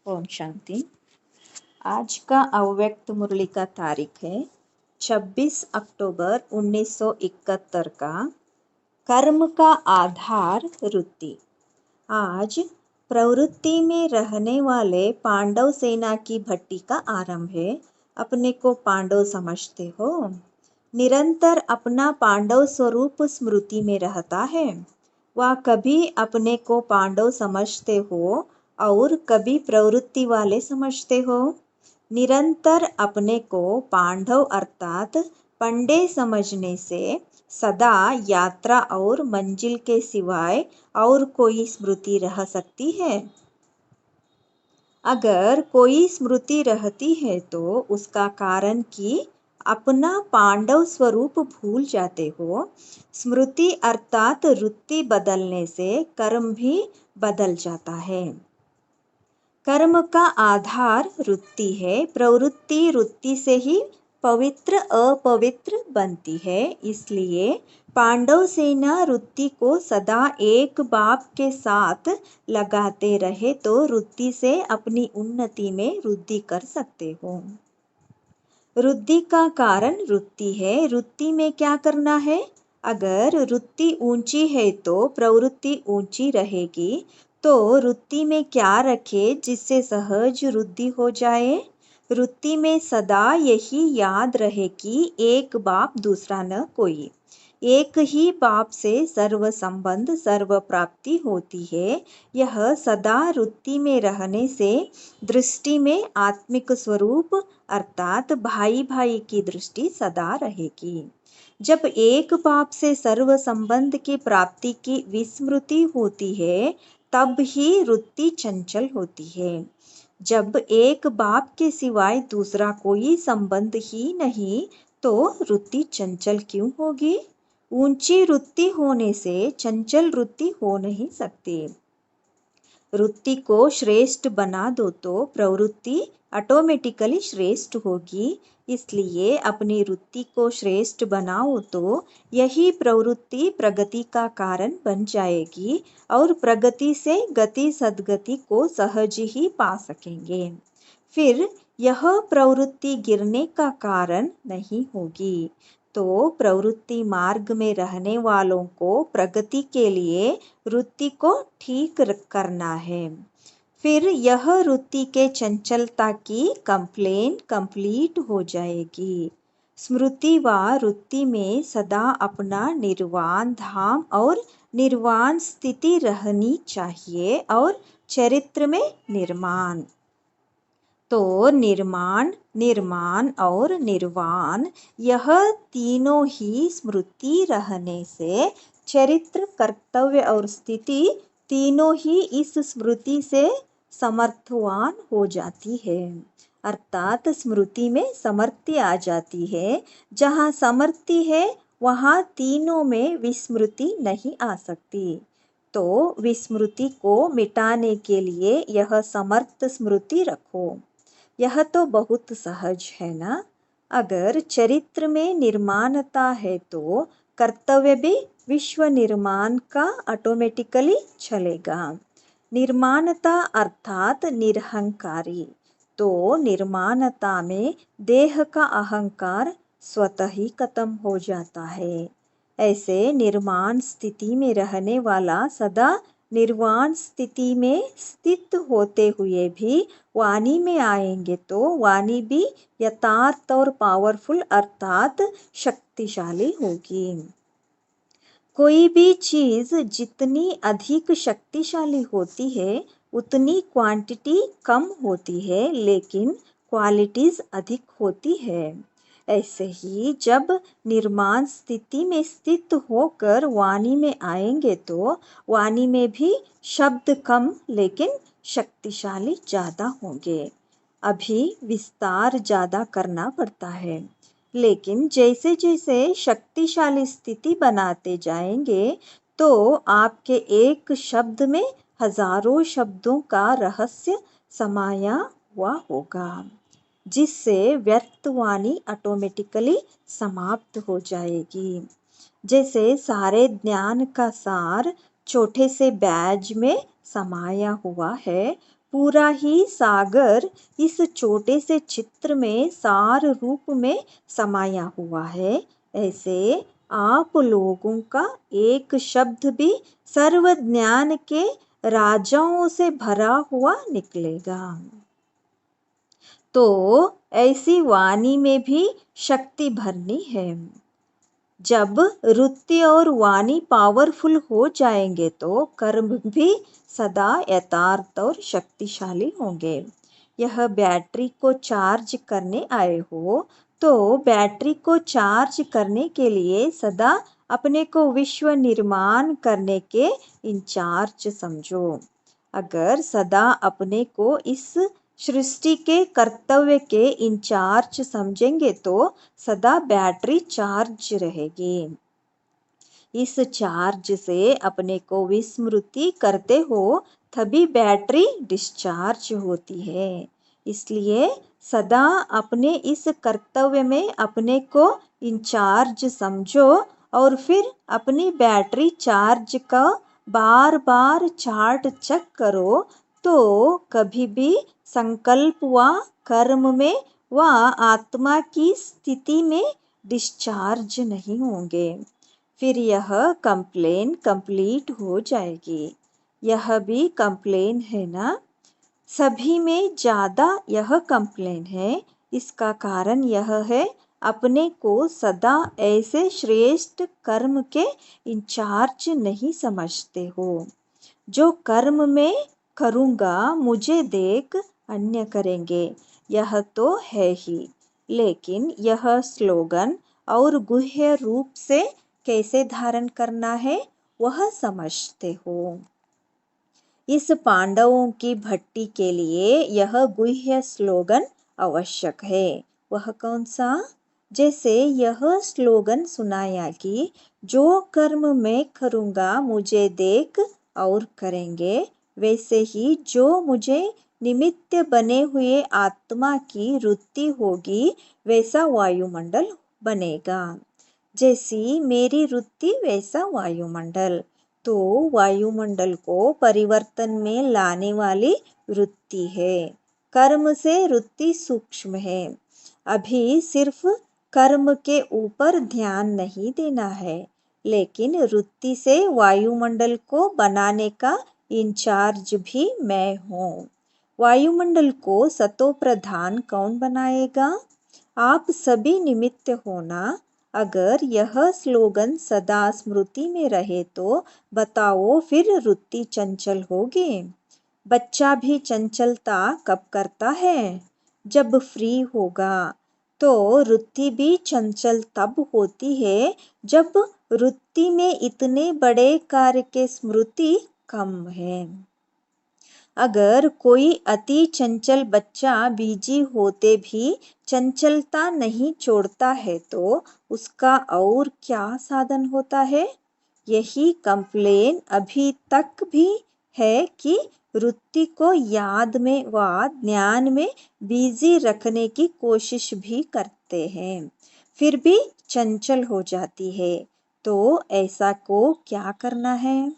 ओम शांति। आज का अव्यक्त मुरली का तारीख है 26 अक्टूबर 1971 का। कर्म का आधार वृत्ति। आज प्रवृत्ति में रहने वाले पांडव सेना की भट्टी का आरंभ है। अपने को पांडव समझते हो। निरंतर अपना पांडव स्वरूप स्मृति में रहता है। वह कभी अपने को पांडव समझते हो और कभी प्रवृत्ति वाले समझते हो। निरंतर अपने को पांडव अर्थात पंडे समझने से सदा यात्रा और मंजिल के सिवाय और कोई स्मृति रह सकती है? अगर कोई स्मृति रहती है तो उसका कारण कि अपना पांडव स्वरूप भूल जाते हो। स्मृति अर्थात वृत्ति बदलने से कर्म भी बदल जाता है। कर्म का आधार वृत्ति है। प्रवृत्ति वृत्ति से ही पवित्र अपवित्र बनती है। इसलिए पांडव सेना वृत्ति को सदा एक बाप के साथ लगाते रहे तो वृत्ति से अपनी उन्नति में वृद्धि कर सकते हो। वृद्धि का कारण वृत्ति है। वृत्ति में क्या करना है? अगर वृत्ति ऊंची है तो प्रवृत्ति ऊंची रहेगी। तो वृत्ति में क्या रखे जिससे सहज वृद्धि हो जाए? वृत्ति में सदा यही याद रहे कि एक बाप दूसरा न कोई। एक ही बाप से सर्व संबंध सर्व प्राप्ति होती है। यह सदा वृत्ति में रहने से दृष्टि में आत्मिक स्वरूप अर्थात भाई भाई की दृष्टि सदा रहेगी। जब एक बाप से सर्व संबंध की प्राप्ति की विस्मृति होती है तब ही वृत्ति चंचल होती है। जब एक बाप के सिवाय दूसरा कोई संबंध ही नहीं तो वृत्ति चंचल क्यों होगी? ऊंची वृत्ति होने से चंचल वृत्ति हो नहीं सकती। वृत्ति को श्रेष्ठ बना दो तो प्रवृत्ति ऑटोमेटिकली श्रेष्ठ होगी। इसलिए अपनी वृत्ति को श्रेष्ठ बनाओ तो यही प्रवृत्ति प्रगति का कारण बन जाएगी और प्रगति से गति सद्गति को सहज ही पा सकेंगे। फिर यह प्रवृत्ति गिरने का कारण नहीं होगी। तो प्रवृत्ति मार्ग में रहने वालों को प्रगति के लिए वृत्ति को ठीक करना है। फिर यह वृत्ति के चंचलता की कंप्लेन कंप्लीट हो जाएगी। स्मृति व वृत्ति में सदा अपना निर्वाण धाम और निर्वाण स्थिति रहनी चाहिए और चरित्र में निर्माण। तो निर्माण निर्माण और निर्वाण यह तीनों ही स्मृति रहने से चरित्र कर्तव्य और स्थिति तीनों ही इस स्मृति से समर्थवान हो जाती है। अर्थात स्मृति में समर्थि आ जाती है। जहाँ समर्थि है वहाँ तीनों में विस्मृति नहीं आ सकती। तो विस्मृति को मिटाने के लिए यह समर्थ स्मृति रखो। यह तो बहुत सहज है ना। अगर चरित्र में निर्माणता है तो कर्तव्य भी विश्व निर्माण का ऑटोमेटिकली चलेगा। निर्माणता अर्थात निरहंकारी। तो निर्माणता में देह का अहंकार स्वतः ही खत्म हो जाता है। ऐसे निर्माण स्थिति में रहने वाला सदा निर्वाण स्थिति में स्थित होते हुए भी वाणी में आएंगे तो वाणी भी यथार्थ और पावरफुल अर्थात शक्तिशाली होगी। कोई भी चीज जितनी अधिक शक्तिशाली होती है उतनी क्वांटिटी कम होती है लेकिन क्वालिटीज अधिक होती है। ऐसे ही जब निर्माण स्थिति में स्थित होकर वाणी में आएंगे तो वाणी में भी शब्द कम लेकिन शक्तिशाली ज़्यादा होंगे। अभी विस्तार ज़्यादा करना पड़ता है लेकिन जैसे जैसे शक्तिशाली स्थिति बनाते जाएंगे तो आपके एक शब्द में हजारों शब्दों का रहस्य समाया हुआ होगा जिससे व्यर्थ वाणी ऑटोमेटिकली समाप्त हो जाएगी। जैसे सारे ज्ञान का सार छोटे से बैज में समाया हुआ है, पूरा ही सागर इस छोटे से चित्र में सार रूप में समाया हुआ है। ऐसे आप लोगों का एक शब्द भी सर्व ज्ञान के राजाओं से भरा हुआ निकलेगा। तो ऐसी वाणी में भी शक्ति भरनी है। जब वृत्ति और वाणी पावरफुल हो जाएंगे तो कर्म भी सदा यथार्थ और शक्तिशाली होंगे। यह बैटरी को चार्ज करने आए हो तो बैटरी को चार्ज करने के लिए सदा अपने को विश्व निर्माण करने के इंचार्ज समझो। अगर सदा अपने को इस सृष्टि के कर्तव्य के इंचार्ज समझेंगे तो सदा बैटरी चार्ज रहेगी। इस चार्ज से अपने को विस्मृति करते हो तभी बैटरी डिस्चार्ज होती है। इसलिए सदा अपने इस कर्तव्य में अपने को इंचार्ज समझो और फिर अपनी बैटरी चार्ज का बार बार चार्ट चेक करो तो कभी भी संकल्प व कर्म में व आत्मा की स्थिति में डिस्चार्ज नहीं होंगे। फिर यह कंप्लेन कंप्लीट हो जाएगी। यह भी कंप्लेन है ना? सभी में ज़्यादा यह कंप्लेन है। इसका कारण यह है अपने को सदा ऐसे श्रेष्ठ कर्म के इंचार्ज नहीं समझते हो। जो कर्म में करूँगा मुझे देख अन्य करेंगे, यह तो है ही, लेकिन यह स्लोगन और गुह्य रूप से कैसे धारण करना है वह समझते हो। इस पांडवों की भट्टी के लिए यह गुह्य स्लोगन आवश्यक है। वह कौन सा? जैसे यह स्लोगन सुनाया कि जो कर्म मैं करूँगा मुझे देख और करेंगे, वैसे ही जो मुझे निमित्त बने हुए आत्मा की वृत्ति होगी वैसा वायुमंडल बनेगा। जैसी मेरी वृत्ति वैसा वायुमंडल। तो वायुमंडल को परिवर्तन में लाने वाली वृत्ति है। कर्म से वृत्ति सूक्ष्म है। अभी सिर्फ कर्म के ऊपर ध्यान नहीं देना है, लेकिन वृत्ति से वायुमंडल को बनाने का इंचार्ज भी मैं हूँ। वायुमंडल को सतो प्रधान कौन बनाएगा? आप सभी निमित्त होना। अगर यह स्लोगन सदा स्मृति में रहे तो बताओ फिर वृत्ति चंचल होगी। बच्चा भी चंचलता कब करता है? जब फ्री होगा। तो वृत्ति भी चंचल तब होती है जब वृत्ति में इतने बड़े कार्य के स्मृति कम है। अगर कोई अति चंचल बच्चा बिजी होते भी चंचलता नहीं छोड़ता है तो उसका और क्या साधन होता है? यही कंप्लेन अभी तक भी है कि वृत्ति को याद में व ज्ञान में बिजी रखने की कोशिश भी करते हैं, फिर भी चंचल हो जाती है। तो ऐसा को क्या करना है?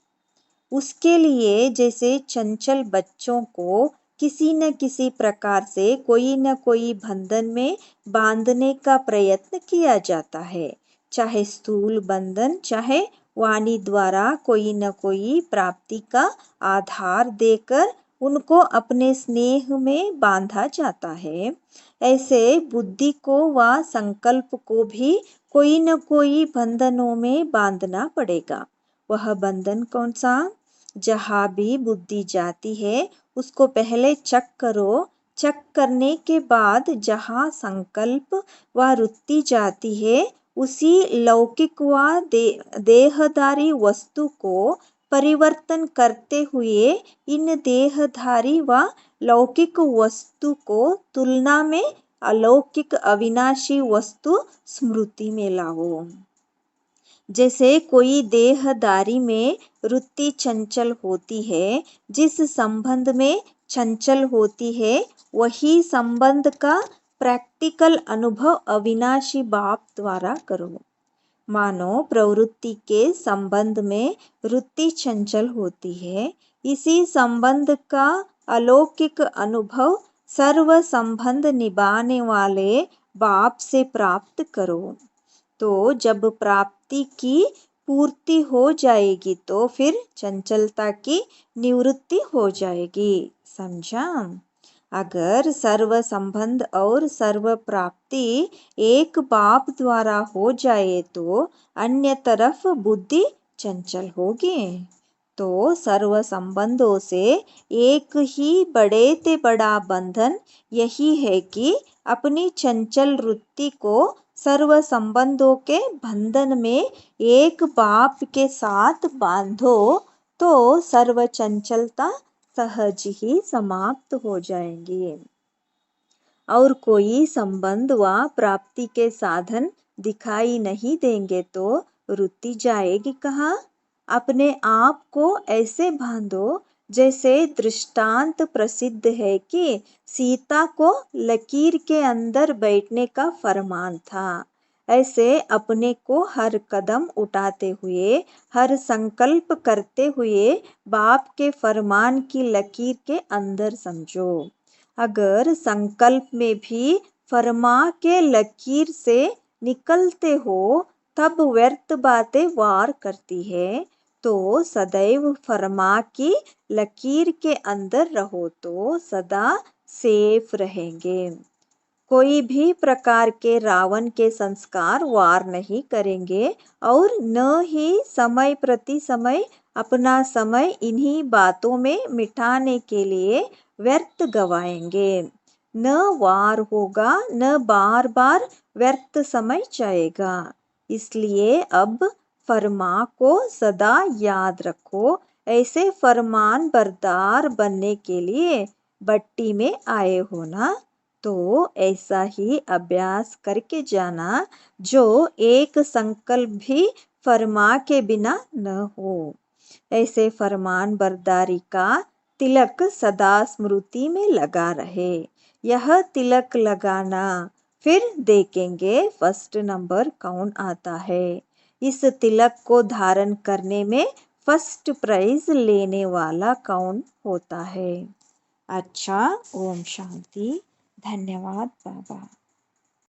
उसके लिए जैसे चंचल बच्चों को किसी न किसी प्रकार से कोई न कोई बंधन में बांधने का प्रयत्न किया जाता है, चाहे स्थूल बंधन, चाहे वाणी द्वारा कोई न कोई प्राप्ति का आधार देकर उनको अपने स्नेह में बांधा जाता है। ऐसे बुद्धि को व संकल्प को भी कोई न कोई बंधनों में बांधना पड़ेगा। वह बंधन कौन सा? जहाँ भी बुद्धि जाती है उसको पहले चेक करो। चेक करने के बाद जहाँ संकल्प व वृत्ति जाती है उसी लौकिक व देहधारी वस्तु को परिवर्तन करते हुए इन देहधारी व लौकिक वस्तु को तुलना में अलौकिक अविनाशी वस्तु स्मृति में लाओ। जैसे कोई देहधारी में वृत्ति चंचल होती है, जिस संबंध में चंचल होती है वही संबंध का प्रैक्टिकल अनुभव अविनाशी बाप द्वारा करो। मानो प्रवृत्ति के संबंध में वृत्ति चंचल होती है, इसी संबंध का अलौकिक अनुभव सर्व संबंध निभाने वाले बाप से प्राप्त करो। तो जब प्राप्ति की पूर्ति हो जाएगी तो फिर चंचलता की निवृत्ति हो जाएगी। समझा? अगर सर्व संबंध और सर्व प्राप्ति एक बाप द्वारा हो जाए तो अन्य तरफ बुद्धि चंचल होगी। तो सर्व संबंधों से एक ही बड़े से बड़ा बंधन यही है कि अपनी चंचल वृत्ति को सर्व संबंधों के बंधन में एक बाप के साथ बांधो तो सर्व चंचलता सहज ही समाप्त हो जाएंगी और कोई संबंध व प्राप्ति के साधन दिखाई नहीं देंगे तो वृत्ति जाएगी कहाँ? अपने आप को ऐसे बांधो जैसे दृष्टांत प्रसिद्ध है कि सीता को लकीर के अंदर बैठने का फरमान था। ऐसे अपने को हर कदम उठाते हुए, हर संकल्प करते हुए बाप के फरमान की लकीर के अंदर समझो। अगर संकल्प में भी फरमा के लकीर से निकलते हो तब व्यर्थ बातें वार करती है। तो सदैव फरमा की लकीर के अंदर रहो तो सदा सेफ रहेंगे। कोई भी प्रकार के रावण के संस्कार वार नहीं करेंगे और न ही समय प्रति समय अपना समय इन्हीं बातों में मिटाने के लिए व्यर्थ गवाएंगे। न वार होगा न बार बार व्यर्थ समय जाएगा। इसलिए अब फरमा को सदा याद रखो। ऐसे फरमान बरदार बनने के लिए भट्टी में आए हो ना, तो ऐसा ही अभ्यास करके जाना जो एक संकल्प भी फरमा के बिना न हो। ऐसे फरमान बरदारी का तिलक सदा स्मृति में लगा रहे। यह तिलक लगाना, फिर देखेंगे फर्स्ट नंबर कौन आता है। इस तिलक को धारण करने में फर्स्ट प्राइज लेने वाला कौन होता है। अच्छा, ओम शांति। धन्यवाद बाबा।